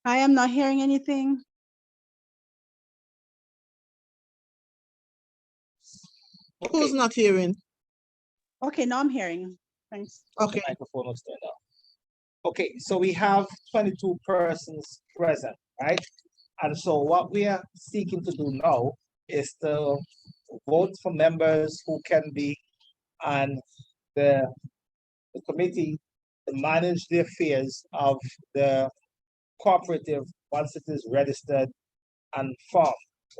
I am not hearing anything. Who's not hearing? Okay, now I'm hearing. Thanks. Okay. Microphone was turned off. Okay, so we have 22 persons present, right? And so what we are seeking to do now is to vote for members who can be on the committee to manage the affairs of the cooperative once it is registered and formed,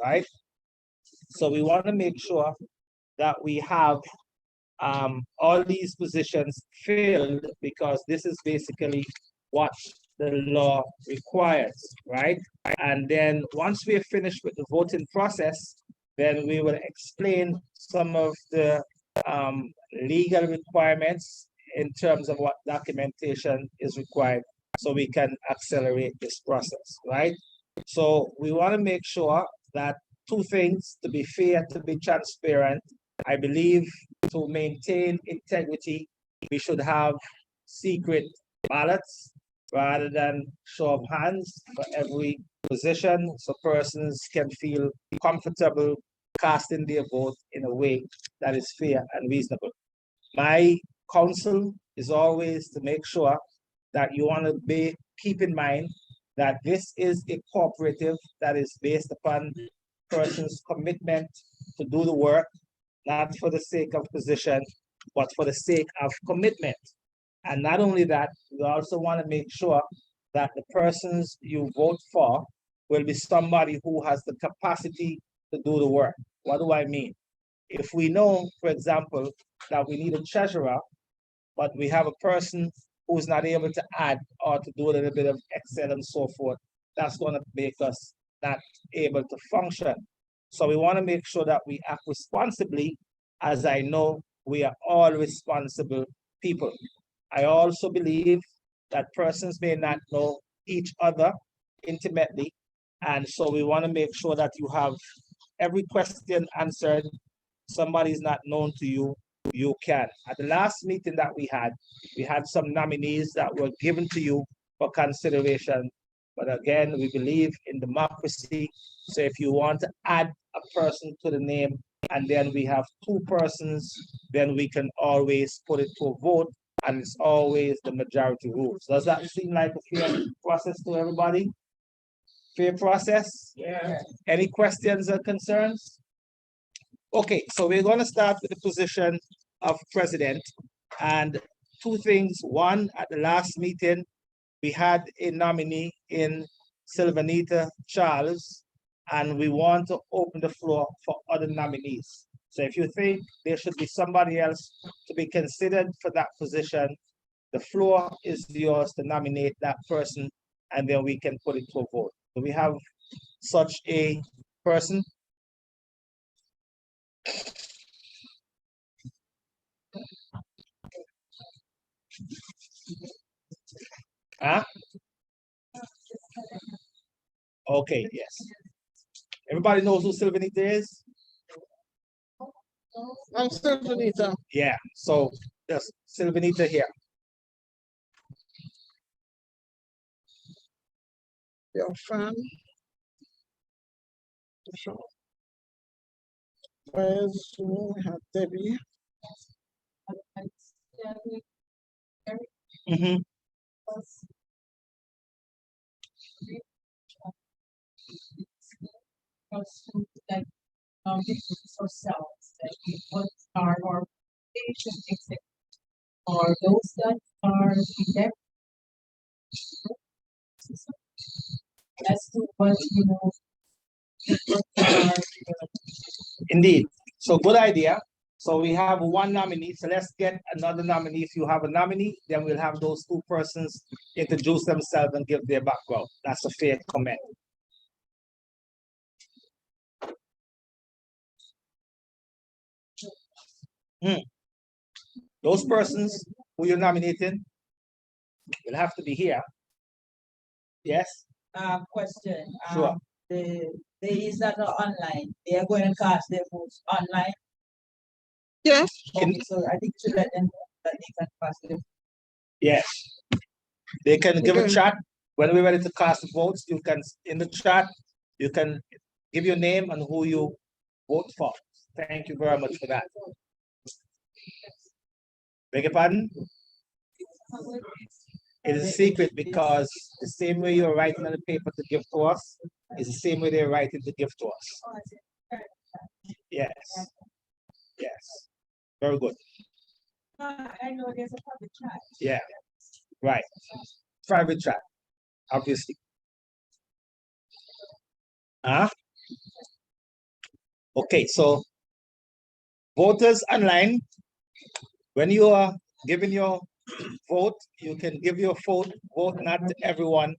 right? So we want to make sure that we have all these positions filled because this is basically what the law requires, right? And then once we are finished with the voting process, then we will explain some of the legal requirements in terms of what documentation is required so we can accelerate this process, right? So we want to make sure that two things: to be fair, to be transparent. I believe to maintain integrity, we should have secret ballots rather than show of hands for every position, so persons can feel comfortable casting their vote in a way that is fair and reasonable. My counsel is always to make sure that you want to keep in mind that this is a cooperative that is based upon person's commitment to do the work, not for the sake of position, but for the sake of commitment. And not only that, we also want to make sure that the persons you vote for will be somebody who has the capacity to do the work. What do I mean? If we know, for example, that we need a treasurer, but we have a person who's not able to add or to do a little bit of Excel and so forth, that's going to make us not able to function. So we want to make sure that we act responsibly, as I know we are all responsible people. I also believe that persons may not know each other intimately, and so we want to make sure that you have every question answered. Somebody is not known to you, you can. At the last meeting that we had some nominees that were given to you for consideration. But again, we believe in democracy. So if you want to add a person to the name and then we have two persons, then we can always put it to a vote, and it's always the majority rules. Does that seem like a fair process to everybody? Fair process? Yeah. Any questions or concerns? Okay, so we're going to start with the position of president, and two things. One, at the last meeting, we had a nominee in Sylvanita Charles, and we want to open the floor for other nominees. So if you think there should be somebody else to be considered for that position, the floor is yours to nominate that person, and then we can put it to a vote. Do we have such a person? Huh? Okay, yes. Everybody knows who Sylvanita is? I'm Sylvanita. Yeah, so there's Sylvanita here. Your friend. Where's we have Debbie? Mhm. Like ourselves, that we what are our patients or those that are effective as to what you know what are Indeed. So good idea. So we have one nominee. So let's get another nominee. If you have a nominee, then we'll have those two persons introduce themselves and give their background. That's a fair comment. Those persons who you're nominating will have to be here. Yes? question. Sure. These that are online, they are going to cast their votes online. Yes. Okay, so I think you should let them know that they can cast their Yes. They can give a Okay. chat When we're ready to cast the votes, you can, in the chat, you can give your name and who you vote for. Thank you very much for that. Beg your pardon? It is a secret because the same way you're writing on the paper to give to us is the same way they're writing to give to us. Yes. Yes. Very good. I know there's a public chat. Yeah. Right. Private chat, obviously. Okay, so voters online, when you are giving your vote, you can give your vote not to everyone,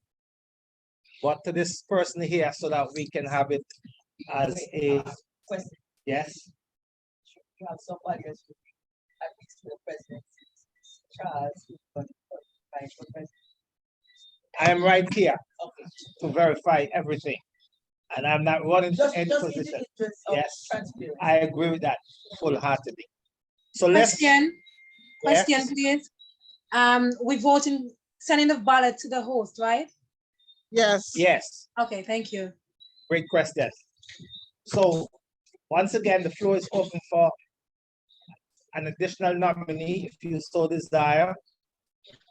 but to this person here so that we can have it as a, Question. yes, You have somebody else who at least for the president. Charles, who's going to fight for president. I am right here to verify everything. And I'm not running to any position. Yes, Transparency. I agree with that full-heartedly. So let's. Question, Yes. please. We voting, sending the ballot to the host, right? Yes. Yes, Okay, thank you. great question. So once again, the floor is open for an additional nominee if you so desire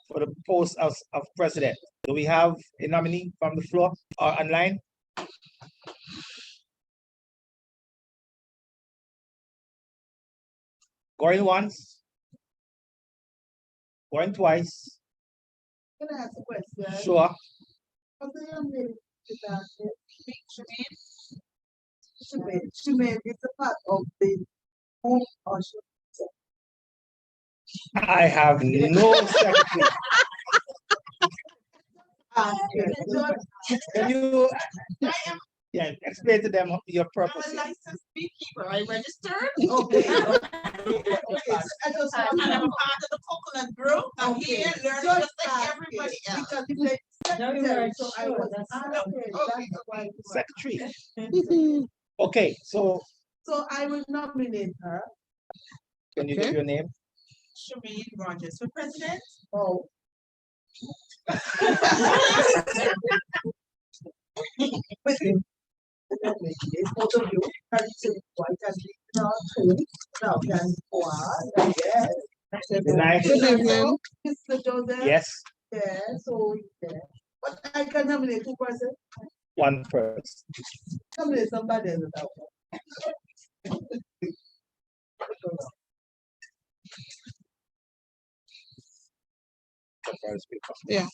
for the post of president. Do we have a nominee from the floor or online? Going once, going twice, Can I ask a question? sure. What do you mean with that? Shemaine is a part of the home or I have no secretary. Can you, yeah, explain to them your purpose? I'm a licensed beekeeper. I registered. Okay. And I'm a part of the coconut group. I'm here learning just like everybody else. Because you said secretary, so I was. Okay. That's why. Secretary. Okay, so So I will nominate her. can you give your name? Shemaine Rogers for president. Oh. Both of you can say what can be now two, now can one, yes. Good night. Good evening. Mr. Joseph. Yes, Yeah, so, yeah. But I can nominate two person, one person. nominate somebody else without. Yeah.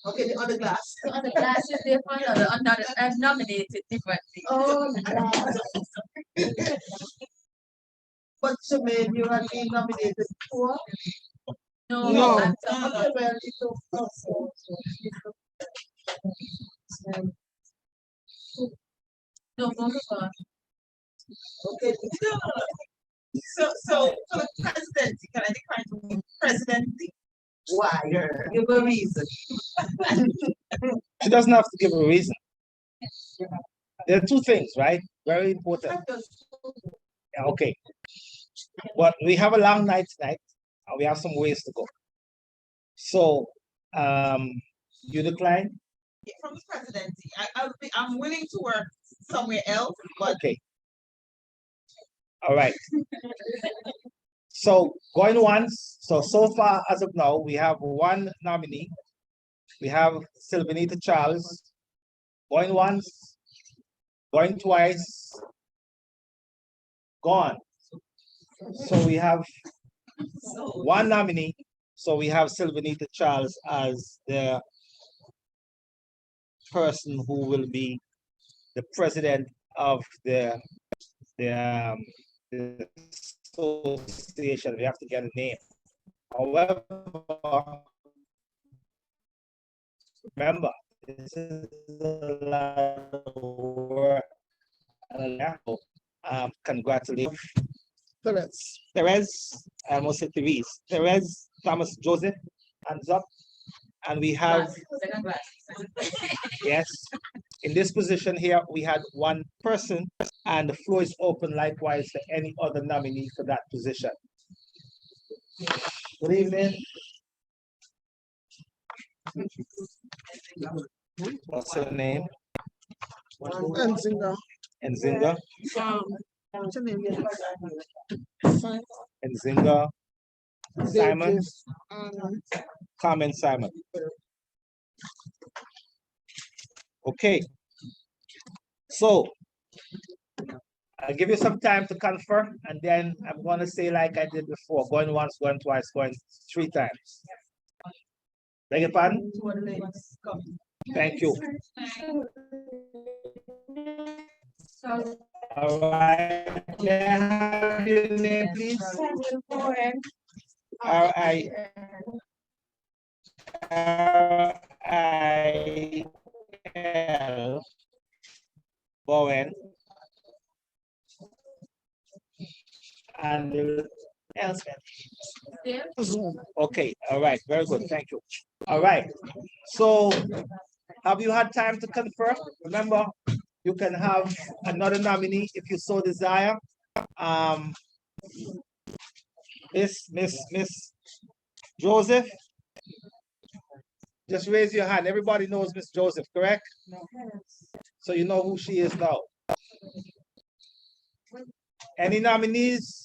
Okay, the other glass. The other classes, they're for another, I've nominated differently. Oh, God. But Shemaine, you have been nominated before? No, No. I'm Okay, well, it's no, both of us. okay. So for the presidency, can I decline to be presidency? Why? Give a reason. She doesn't have to give a reason. There are two things, right? Very important. Yeah, okay. But we have a long night tonight, and we have some ways to go. So, you decline? Yeah, from the presidency, I'm willing to work somewhere else, but Okay. All right. So going once, so far as of now, we have one nominee. We have Sylvanita Charles. Going once, going twice, gone. So we have one nominee. So we have Sylvanita Charles as the person who will be the president of the association. We have to get a name. However, remember, this is a lot of work. Congratulations. Therese, I almost said Therese. Therese Thomas Joseph, hands up. And we have, Second class. yes, in this position here, we had one person, and the floor is open likewise for any other nominee for that position. Good evening. What's her name? Nzinga. Nzinga? What's her name? Nzinga Simon? Um, Carmen Simon. Okay. So I'll give you some time to confer, and then I'm going to say like I did before, going once, going twice, going 3 times. Beg your pardon? Thank you. All right. May I have your name, please? R-I-L Bowen. And Elspeth. Okay, all right, very good, thank you. All right, so have you had time to confer? Remember, you can have another nominee if you so desire. Miss Joseph, just raise your hand. Everybody knows Miss Joseph, correct? So you know who she is now. Any nominees?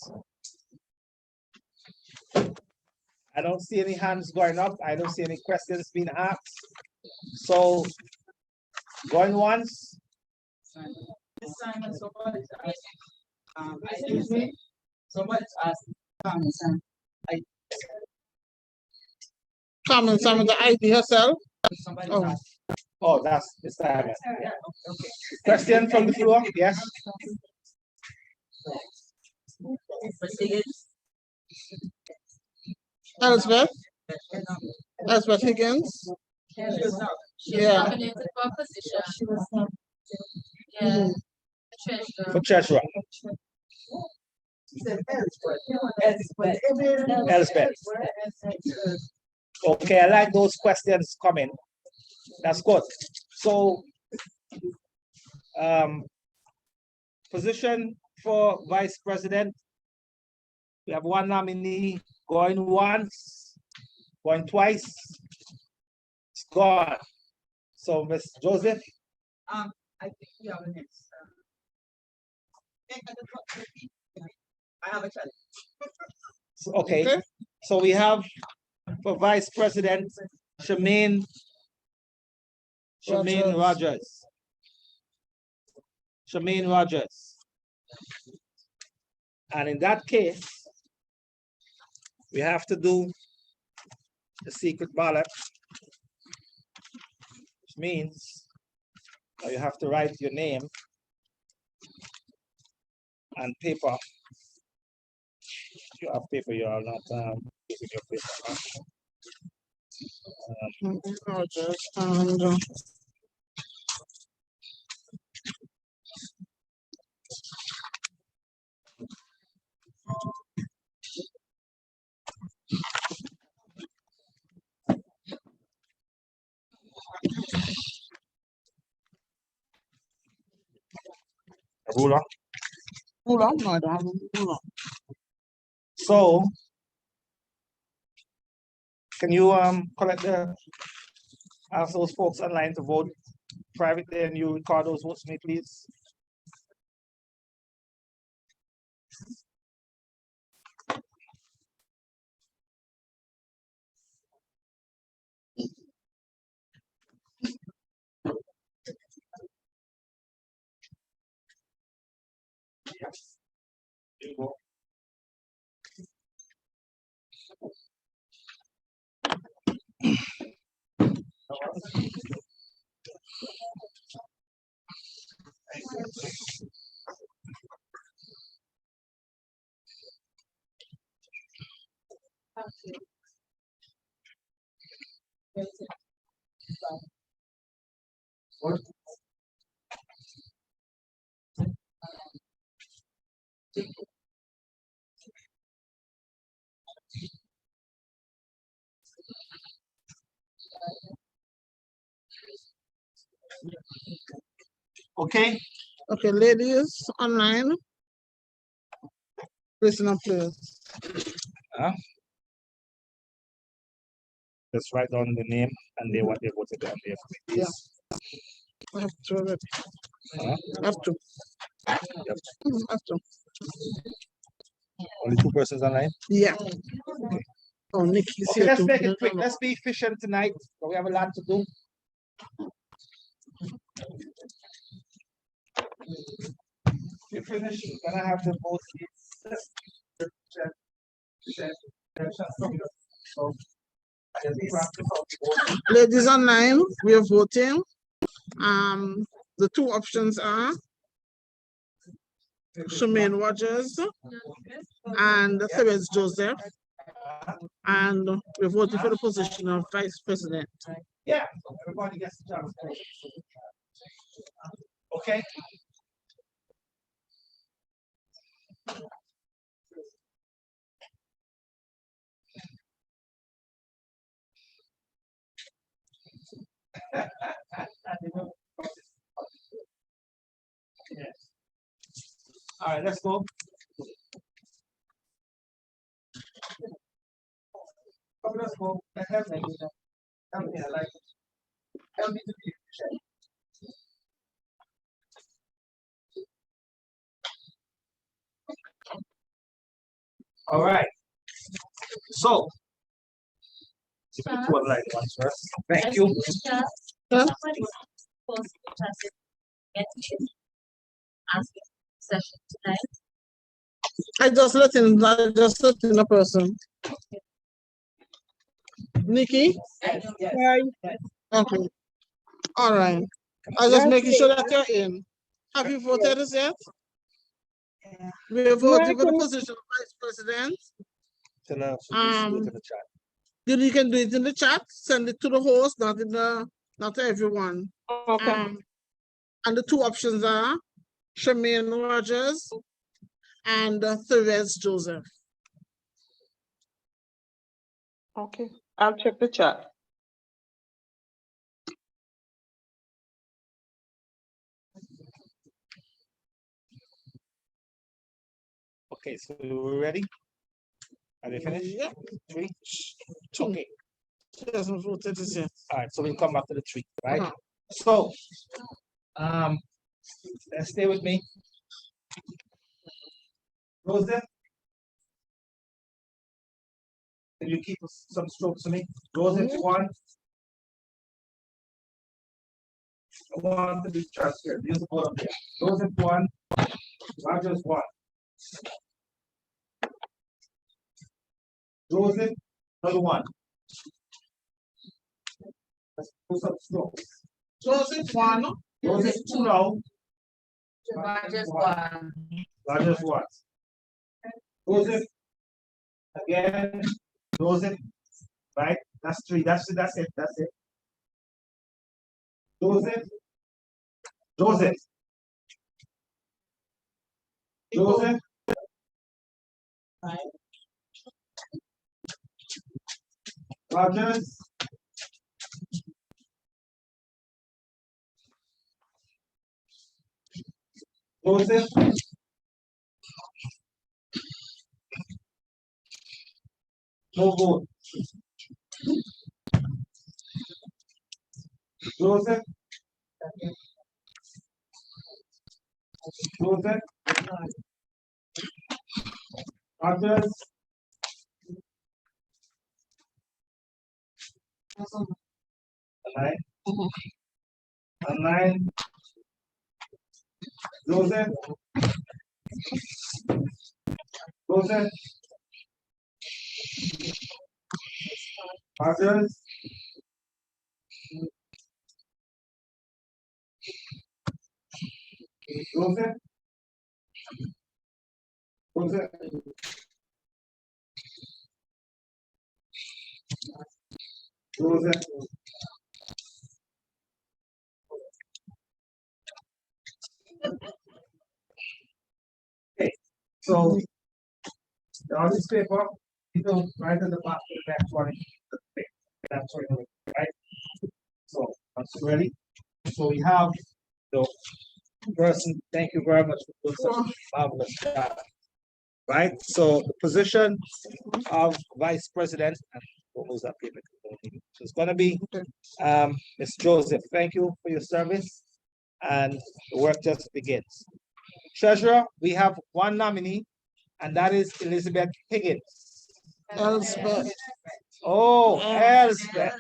I don't see any hands going up. I don't see any questions being asked. So going once. This Simon, somebody's asking, excuse me, somebody's asking, Carmen Simon, the ID herself. somebody's Oh. asking. Oh, that's Miss Simon. Yeah, okay. Question from the floor, yes? Elspeth. Elspeth Higgins. Yeah. Nominated for position. Yeah. Treasurer. For treasurer. Elspeth. Okay, I like those questions coming. That's good. So, position for vice president. We have one nominee going once, going twice. It's gone. So, Miss Joseph. I think we have the next. I have a challenge. Okay, so we have for vice president, Shemaine Rogers. Shemaine Rogers. And in that case, we have to do the secret ballot, which means you have to write your name on paper. If you have paper, you are not using your paper. A ruler. Ruler? No, I don't have a ruler. So, can you ask those folks online to vote privately, and you record those votes for me, please? Yes. Here you go. Okay. Okay, ladies online. Listen up, please. Let's write down the name. and they want their voted on their committees. I have to already. Huh? Have to. Yep. Have to. Only 2 persons online. Yeah. Oh, Nikki's Okay, here let's too. make No, it quick. no, no. Let's be efficient tonight. So we have a lot to do. You finish, you're gonna have to vote. Ladies online, we are voting. The 2 options are Shemaine Rogers and Therese Joseph. And we're voting for the position of Vice President. Yeah, everybody gets a chance. Okay. Yes. All right, let's go. Come, let's go. Help me. Help me, I like it. Help me to be efficient. All right. So, if you would like one first. Thank you. Session tonight. I just let in a person. Nikki? Hi. Okay. All right. I was just making sure that you're in. Have you voted as yet? We're voting for the position of Vice President. So now, so just go to the chat. You can do it in the chat, send it to the host, not to everyone. Okay. And the 2 options are Shemaine Rogers and Therese Joseph. Okay. I'll check the chat. Okay, so we're ready? Are they finished? Yeah. 3? 2. Okay. She hasn't voted as yet. All right, so we'll come back to the 3, right? Uh-huh. So, stay with me. Rosa, can you keep some strokes for me? Rosa, 1. I want to be transferred. Use the board up there. Rosa, 1. Rogers, 1. Rosa, another 1. Let's do some strokes. Joseph 1. Rosa, 2 now. Rogers 1. Rogers 1. Joseph, again, Joseph, right? That's 3. That's it. That's it. Joseph, Joseph, Joseph, Rogers, Joseph, no vote. Joseph, Joseph, Rogers, Online, Joseph, Joseph, Rogers, Joseph, Joseph, Joseph. Okay, so on this paper, you don't write at the back to the next one. That's what you right? So, that's ready. So we have the person. Thank you very much for doing such a marvelous job. Right. So the position of vice president, and what was that paper? So it's gonna be, Ms. Joseph, thank you for your service, and the work just begins. Treasurer, we have one nominee, and that is Elizabeth Higgins. Elspeth. Oh, Elspeth.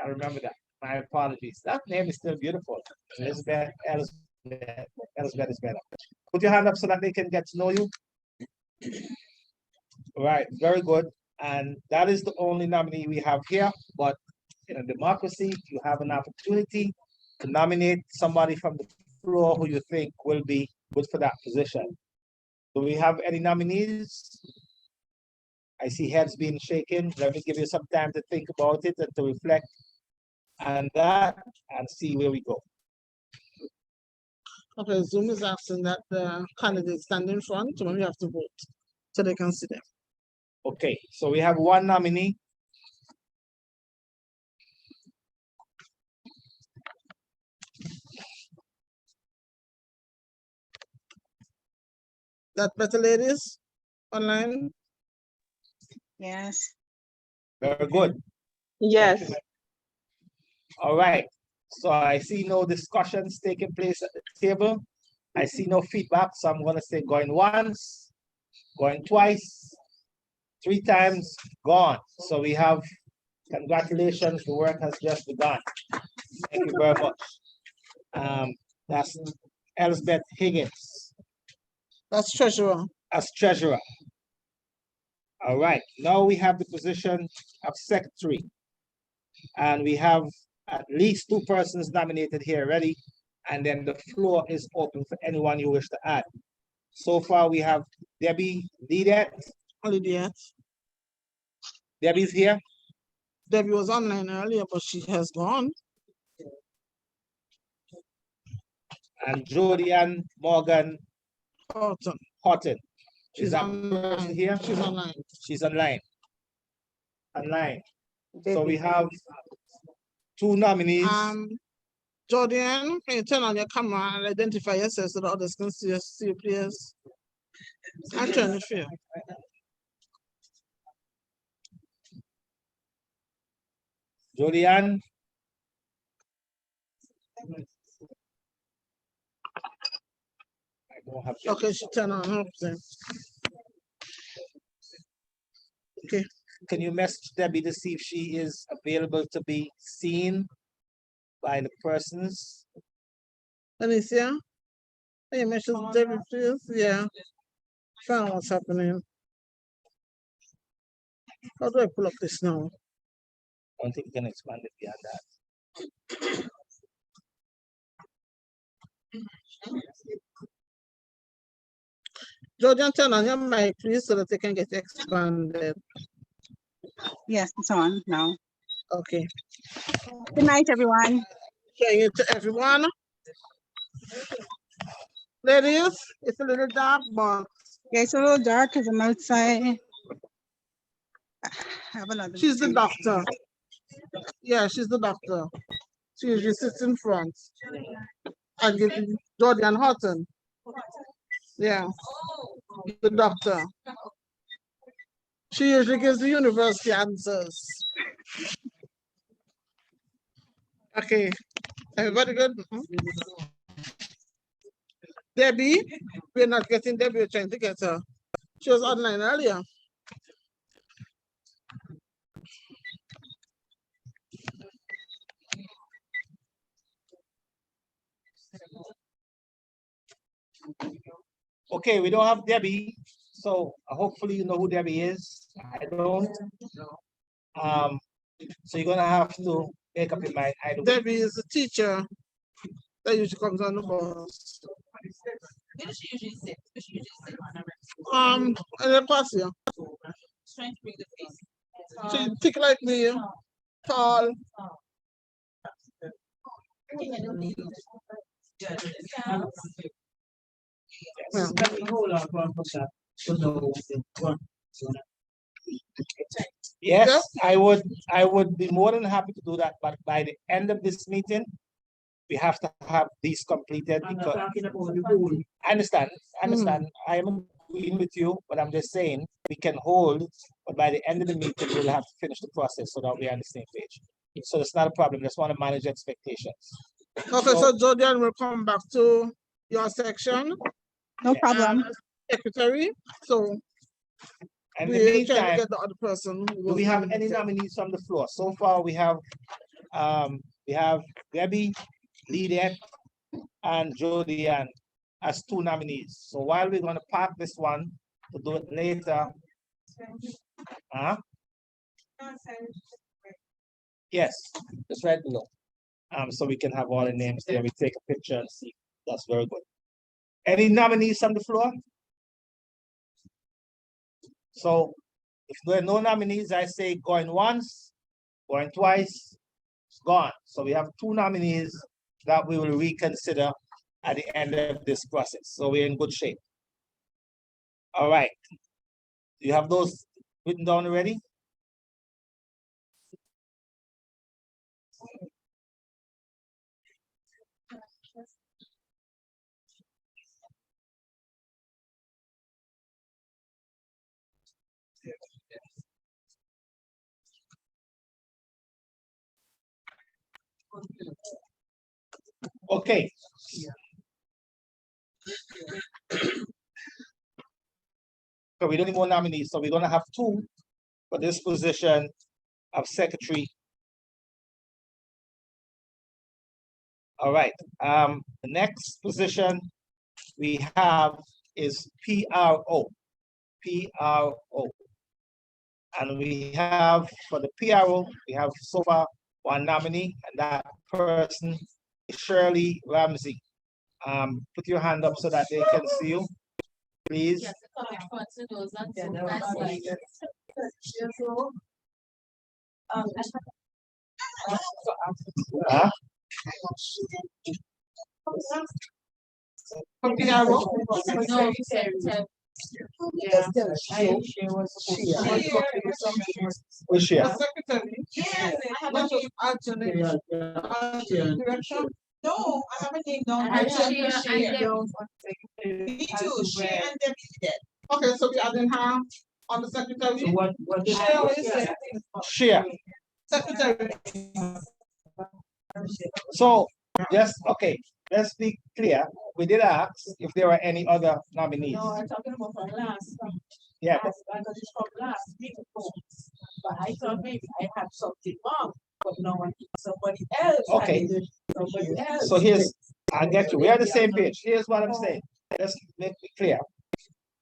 I remember that. My apologies. That name is still beautiful. Elizabeth, Elspeth. Elspeth is better. Put your hand up so that they can get to know you. Right, very good. And that is the only nominee we have here, but in a democracy, you have an opportunity to nominate somebody from the floor who you think will be good for that position. Do we have any nominees? I see heads being shaken. Let me give you some time to think about it and to reflect on that and see where we go. Okay, Zoom is asking that the candidates stand in front when we have to vote, so they can see them. Okay, so we have one nominee. That better, ladies, online? Yes. Very good. Yes. All right, so I see no discussions taking place at the table. I see no feedback, so I'm gonna say going once, going twice, 3 times, gone. So we have, congratulations, the work has just begun. Thank you very much. That's Elizabeth Higgins That's treasurer. as treasurer. All right, now we have the position of secretary. And we have at least 2 persons nominated here already, and then the floor is open for anyone you wish to add. So far, we have Debbie Lidet. Lydia. Debbie's here. Debbie was online earlier, but she has gone. And Jodianne Morgan Horton. Horton. Is She's that person online. here? She's online. She's online. Online. So we have 2 nominees. Jordan, can you turn on your camera and identify yourself so that others can see you, please? I'm turning it for you. Jodianne. I don't have. Okay, she turned on her thing. Okay. Can you message Debbie to see if she is available to be seen by the persons? Alicia? Hey, message Debbie, please. Yeah. Find out what's happening. How do I pull up this now? I don't think we can expand it beyond that. Jordan, turn on your mic, please, so that they can get expanded. Yes, it's on now. Okay. Good night, everyone. Showing it to everyone. Ladies, it's a little dark, but Yeah, it's a little dark because I'm outside. I have another. she's the doctor. Yeah, she's the doctor. She usually sits in front. And Jordan Horton. Yeah, the doctor. She usually gives the university answers. Okay, everybody good? Debbie, we're not getting Debbie, we're trying to get her. She was online earlier. Okay, we don't have Debbie, so hopefully you know who Debbie is. I don't. So you're gonna have to make up your mind. I don't. Debbie is a teacher that usually comes on the bus. Where does she usually sit? Where she usually sit on her? And then pass you. Trying to bring the face. She thick like me, tall. Yeah. Yes, I would be more than happy to do that, but by the end of this meeting, we have to have these completed because I understand. I am agreeing with you, but I'm just saying we can hold, but by the end of the meeting, we'll have to finish the process so that we're on the same page. So it's not a problem. Just want to manage expectations. Okay, so Jordan will come back to your section. No problem. Secretary, so And in we the can meantime, get the other person. do we have any nominees from the floor? So far, we have Debbie, Lidette, and Jody Ann as 2 nominees. So while we're going to park this one to do it later, yes, it's right below. So we can have all the names there. We take a picture and see. That's very good. Any nominees from the floor? So if there are no nominees, I say going once, going twice, it's gone. So we have 2 nominees that we will reconsider at the end of this process. So we're in good shape. All right. Do you have those written down already? Okay. So we don't need more nominees. So we're going to have 2 for this position of secretary. All right. The next position we have is PRO. PRO. And we have for the PRO, we have so far 1 nominee, and that person is Shirley Ramsey. Put your hand up so that they can see you, please. Yes, come in front to those on that side. Huh? No, yeah. Who's she? Secretary. Yes, I have a name alternate. Direction? No, I have a name down. And Me too, she and Debbie did. Okay, so we adding her on the secretary. What Cheryl is it? Share. Secretary. So just okay, let's be clear. We did ask if there were any other nominees. No, I'm talking about from last. Yeah. Because it's from last week. But I thought maybe I had something wrong, but no one, somebody else. Okay. Somebody else. So here's, I get you. We're on the same page. Here's what I'm saying. Let's make it clear.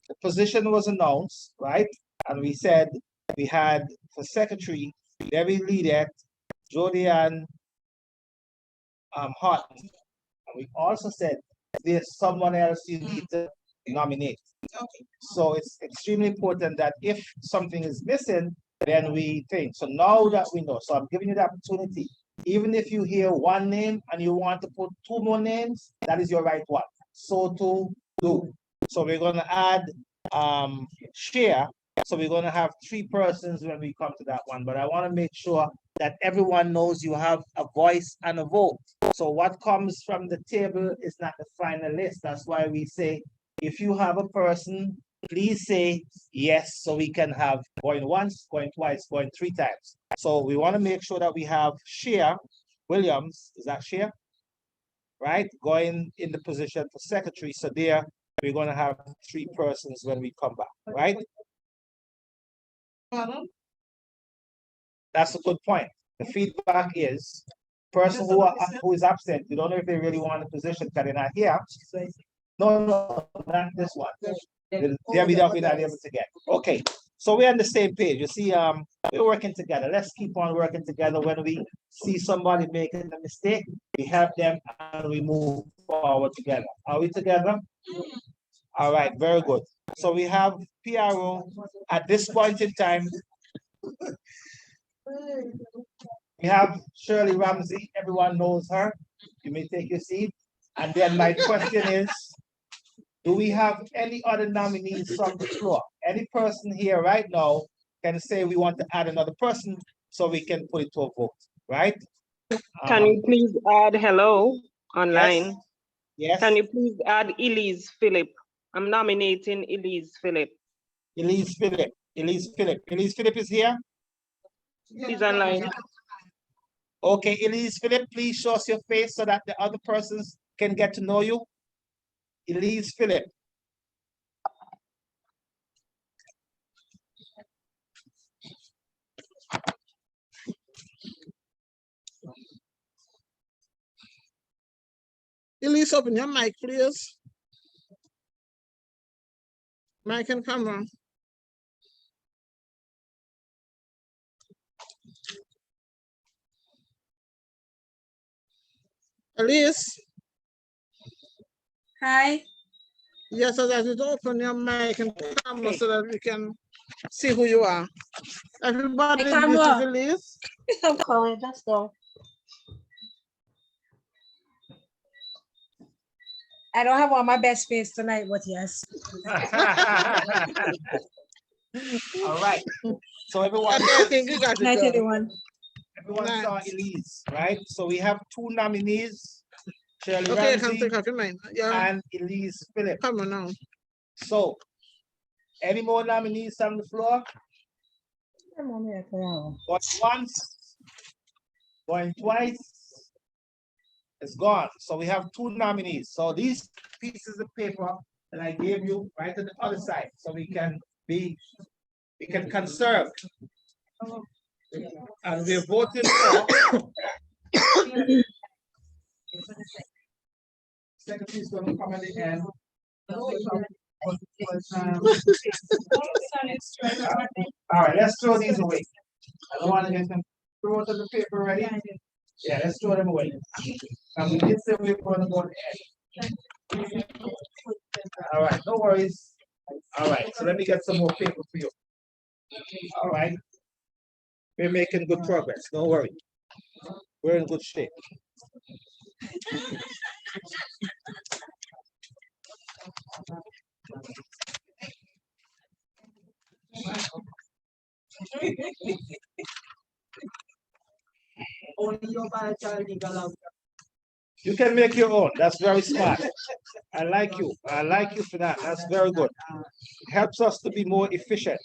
The position was announced, right? And we said we had for secretary, Debbie Lidette, Jody Ann Horton. And we also said there's someone else you need to nominate. Okay. So it's extremely important that if something is missing, then we think. So now that we know, so I'm giving you the opportunity. Even if you hear 1 name and you want to put 2 more names, that is your right one. So to do. So we're going to add share. So we're going to have 3 persons when we come to that one. But I want to make sure that everyone knows you have a voice and a vote. So what comes from the table is not the final list. That's why we say, if you have a person, please say yes, so we can have going once, going twice, going 3 times. So we want to make sure that we have Shea Williams, is that Shea? Right, going in the position for secretary. So there, we're going to have 3 persons when we come back, right? That's a good point. The feedback is, person who is absent, we don't know if they really want the position because they're not here. No, not this one. They'll be not able to get. Okay, so we're on the same page. You see, we're working together. Let's keep on working together. When we see somebody making a mistake, we help them and we move forward together. Are we together? All right, very good. So we have PRO at this point in time. We have Shirley Ramsey. Everyone knows her. You may take your seat. And then my question is, do we have any other nominees from the floor? Any person here right now can say we want to add another person so we can put it to a vote, right? Can you please add hello online? Yes. Can you please add Elise Philip? I'm nominating Elise Philip. Elise Philip. Elise Philip. Elise Philip is here. He's online. Okay, Elise Philip, please show us your face so that the other persons can get to know you. Elise Philip. Elise, open your mic, please. Mic and camera. Elise, Hi. yes, I just open your mic and camera so that we can see who you are. Everybody, Hey, this is camera. Elise. I'm calling. That's all. I don't have on my best face tonight, but yes. All right. So everyone, Okay, I think you got it. Night, girl. everyone. everyone Nice. saw Elise, right? So we have two nominees, Shirley Okay, I can Ramsey take off your mind. Yeah, and Elise Philip. come on now. So, any more nominees on the floor? Going once, going twice, it's gone. So we have two nominees. So these pieces of paper that I gave you right to the other side, so we can conserve. And we're voting for. Secretary is going to come at the end. All right, let's throw these away. I don't want to get them thrown to the paper already. Yeah, let's throw them away. And we did say we were going to go to the end. All right, no worries. All right, so let me get some more paper for you. All right. We're making good progress. Don't worry. We're in good shape. You can make your own. That's very smart. I like you. I like you for that. That's very good. It helps us to be more efficient.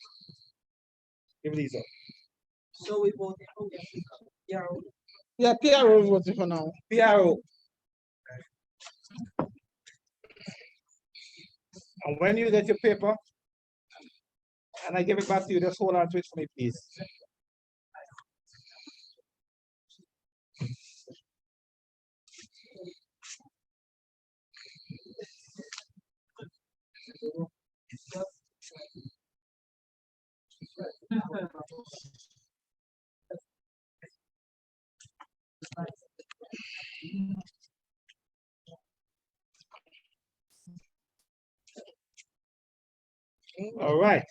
Give these up. So we both. Yeah, PRO voting for now. PRO. And when you get your paper, and I give it back to you, just hold on to it for me, please. All right.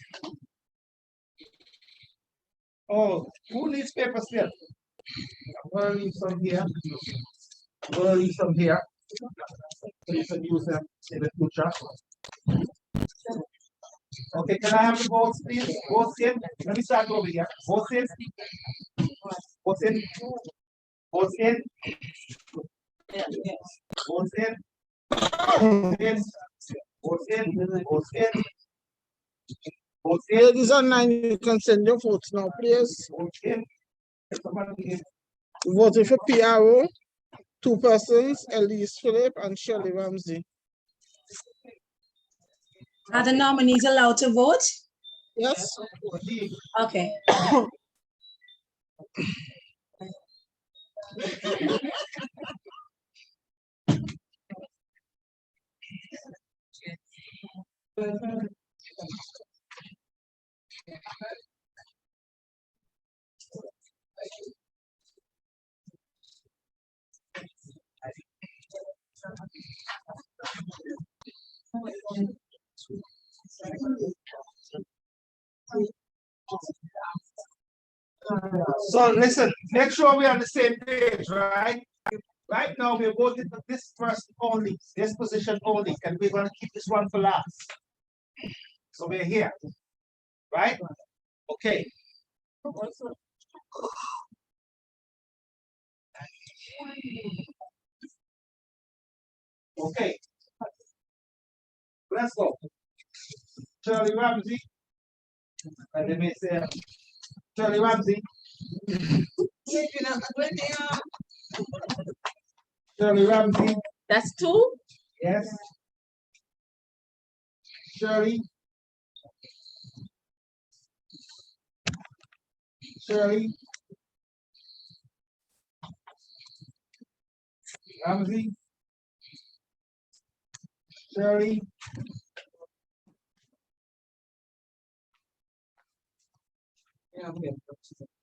Oh, who needs paper still? I'm going to leave some here. I'm going to leave some here. So you can use them in the future. Okay, can I have the votes, please? Votes in. Let me start over here. Votes in. Votes in. Votes in. Votes in. Votes in. Votes in. Votes in. Ladies online, you can send your votes now, please. Votes in. Voting for PRO, 2 persons, Elise Philip and Shirley Ramsey. Are the nominees allowed to vote? Yes. Okay. So listen, make sure we're on the same page, right? Right now, we're voting for this person only, this position only, and we're gonna keep this one for last. So we're here, right? Okay. Okay. Let's go. Shirley Ramsey. And they may say, Shirley Ramsey, Shirley Ramsey, That's two? yes. Shirley. Shirley. Ramsey. Shirley.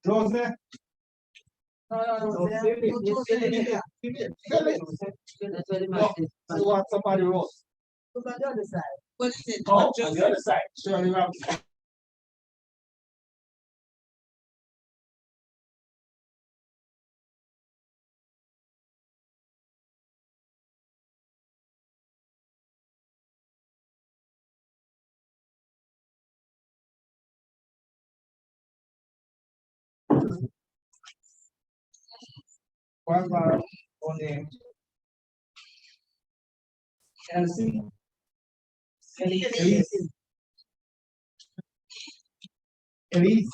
Joseph. So what somebody wrote? Look on the other side. What's it? Oh, on the other side, Shirley Ramsey. One bar on name. Elsie. Elise. Elise.